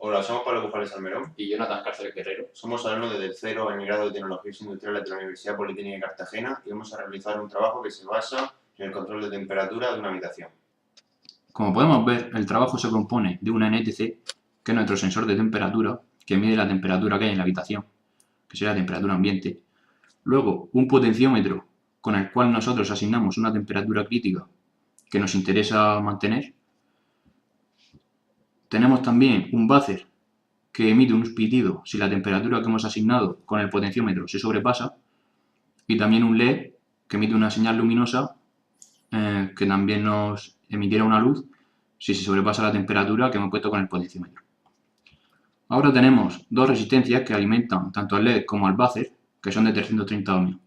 Hola, somos Pablo Pujales Almerón. Y Jonathan Cárceles Guerrero. Somos alumnos de tercero en el grado de Tecnologías Industriales de la Universidad Politécnica de Cartagena y vamos a realizar un trabajo que se basa en el control de temperatura de una habitación. Como podemos ver, el trabajo se compone de una NTC, que es nuestro sensor de temperatura, que mide la temperatura que hay en la habitación, que sería la temperatura ambiente. Luego, un potenciómetro, con el cual nosotros asignamos una temperatura crítica que nos interesa mantener. Tenemos también un buzzer, que emite un pitido si la temperatura que hemos asignado con el potenciómetro se sobrepasa. Y también un LED, que emite una señal luminosa que también nos emitiera una luz si se sobrepasa la temperatura que hemos puesto con el potenciómetro. Ahora tenemos dos resistencias que alimentan tanto al LED como al buzzer, que son de 330 ohmios,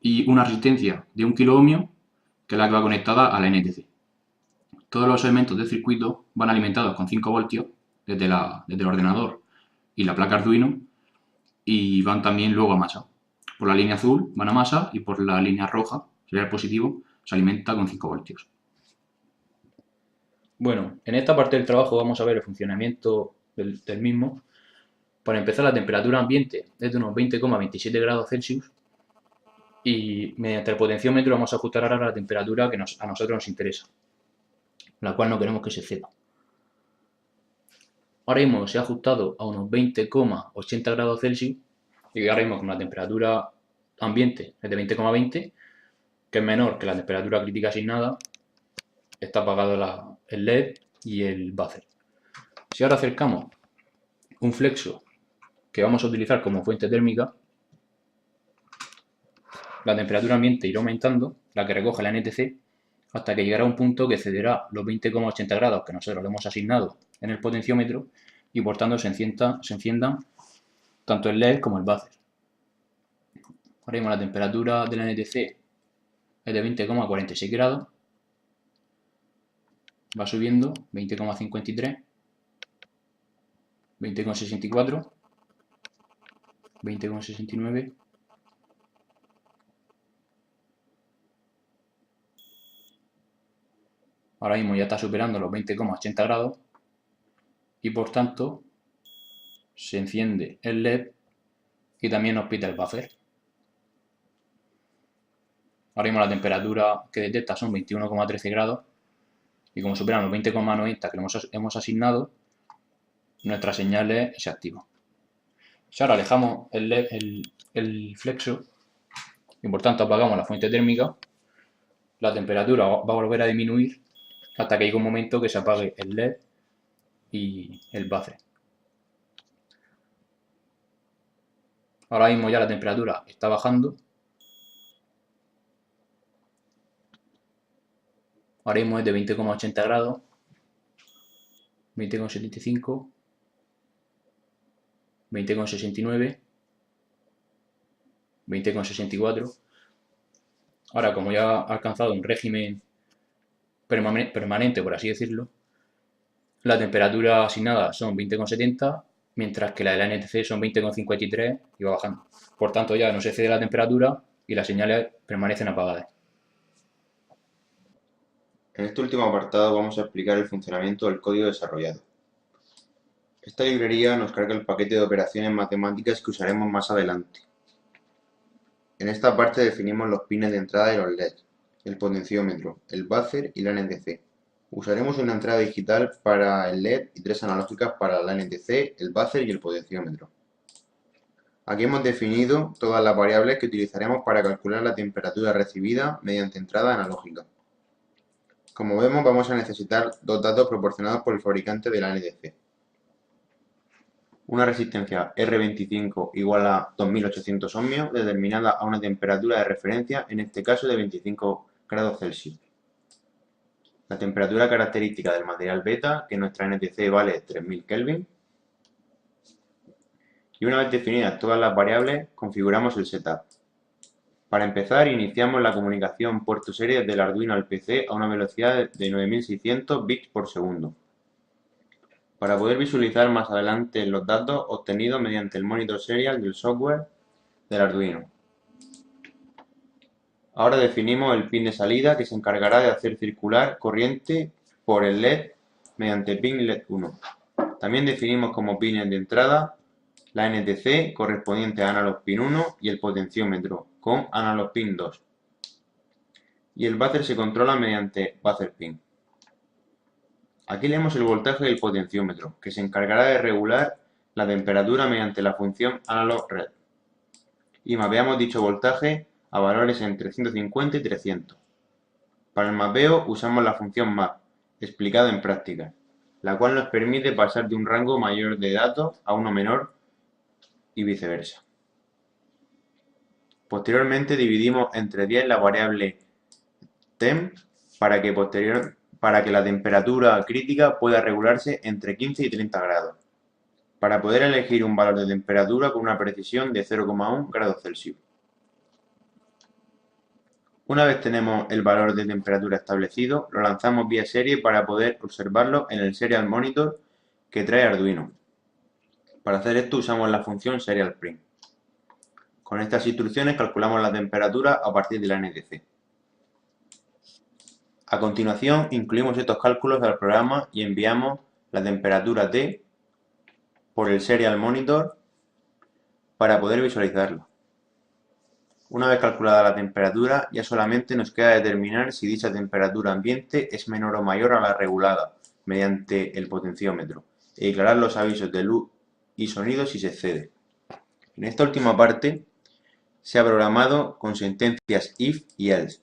y una resistencia de 1 kilo ohmio, que es la que va conectada a la NTC. Todos los elementos del circuito van alimentados con 5 voltios desde el ordenador y la placa Arduino, y van también luego a masa. Por la línea azul van a masa y por la línea roja, sería el positivo, se alimenta con 5 voltios. Bueno, en esta parte del trabajo vamos a ver el funcionamiento del mismo. Para empezar, la temperatura ambiente es de unos 20,27 grados Celsius y mediante el potenciómetro vamos a ajustar ahora la temperatura que a nosotros nos interesa, la cual no queremos que se exceda. Ahora mismo se ha ajustado a unos 20,80 grados Celsius y ahora mismo con la temperatura ambiente es de 20,20, que es menor que la temperatura crítica asignada. Está apagado el LED y el buzzer. Si ahora acercamos un flexo que vamos a utilizar como fuente térmica, la temperatura ambiente irá aumentando, la que recoge la NTC, hasta que llegará a un punto que excederá los 20,80 grados que nosotros le hemos asignado en el potenciómetro y por tanto se enciendan tanto el LED como el buzzer. Ahora mismo la temperatura de la NTC es de 20,46 grados, va subiendo, 20,53, 20,64, 20,69, ahora mismo ya está superando los 20,80 grados y por tanto se enciende el LED y también nos pita el buffer. Ahora mismo la temperatura que detecta son 21,13 grados y como superan los 20,90 que hemos asignado, nuestra señal se activa. Si ahora alejamos el flexo y por tanto apagamos la fuente térmica, la temperatura va a volver a disminuir hasta que llegue un momento que se apague el LED y el buzzer. Ahora mismo ya la temperatura está bajando. Ahora mismo es de 20,80 grados, 20,75, 20,69, 20,64. Ahora, como ya ha alcanzado un régimen permanente, por así decirlo, la temperatura asignada son 20,70, mientras que la de la NTC son 20,53 y va bajando. Por tanto, ya no se excede la temperatura y las señales permanecen apagadas. En este último apartado vamos a explicar el funcionamiento del código desarrollado. Esta librería nos carga el paquete de operaciones matemáticas que usaremos más adelante. En esta parte definimos los pines de entrada de los LEDs, el potenciómetro, el buzzer y la NTC. Usaremos una entrada digital para el LED y 3 analógicas para la NTC, el buzzer y el potenciómetro. Aquí hemos definido todas las variables que utilizaremos para calcular la temperatura recibida mediante entrada analógica. Como vemos, vamos a necesitar dos datos proporcionados por el fabricante de la NTC. Una resistencia R25 igual a 2800 ohmios determinada a una temperatura de referencia, en este caso de 25 grados Celsius. La temperatura característica del material beta, que en nuestra NTC vale 3000 Kelvin. Y una vez definidas todas las variables, configuramos el setup. Para empezar, iniciamos la comunicación puerto serie del Arduino al PC a una velocidad de 9600 bits por segundo, para poder visualizar más adelante los datos obtenidos mediante el monitor serial del software del Arduino. Ahora definimos el pin de salida que se encargará de hacer circular corriente por el LED mediante pin LED 1. También definimos como pines de entrada la NTC correspondiente a Analog Pin 1 y el potenciómetro con Analog Pin 2. Y el buzzer se controla mediante buzzer pin. Aquí leemos el voltaje del potenciómetro, que se encargará de regular la temperatura mediante la función analog-red. Y mapeamos dicho voltaje a valores entre 150 y 300. Para el mapeo usamos la función map, explicada en práctica, la cual nos permite pasar de un rango mayor de datos a uno menor y viceversa. Posteriormente dividimos entre 10 la variable temp para que la temperatura crítica pueda regularse entre 15 y 30 grados, para poder elegir un valor de temperatura con una precisión de 0,1 grados Celsius. Una vez tenemos el valor de temperatura establecido, lo lanzamos vía serie para poder observarlo en el Serial Monitor que trae Arduino. Para hacer esto usamos la función SerialPrint. Con estas instrucciones calculamos la temperatura a partir de la NTC. A continuación, incluimos estos cálculos al programa y enviamos la temperatura T por el Serial Monitor para poder visualizarlo. Una vez calculada la temperatura, ya solamente nos queda determinar si dicha temperatura ambiente es menor o mayor a la regulada mediante el potenciómetro y declarar los avisos de luz y sonido si se excede. En esta última parte se ha programado con sentencias if y else.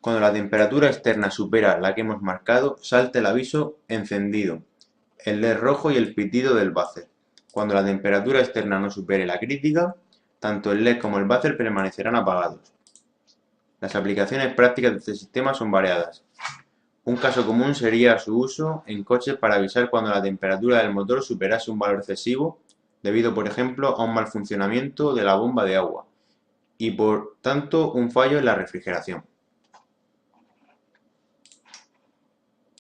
Cuando la temperatura externa supera la que hemos marcado, salta el aviso encendido, el LED rojo y el pitido del buzzer. Cuando la temperatura externa no supere la crítica, tanto el LED como el buzzer permanecerán apagados. Las aplicaciones prácticas de este sistema son variadas. Un caso común sería su uso en coches para avisar cuando la temperatura del motor superase un valor excesivo, debido por ejemplo a un mal funcionamiento de la bomba de agua, y por tanto un fallo en la refrigeración.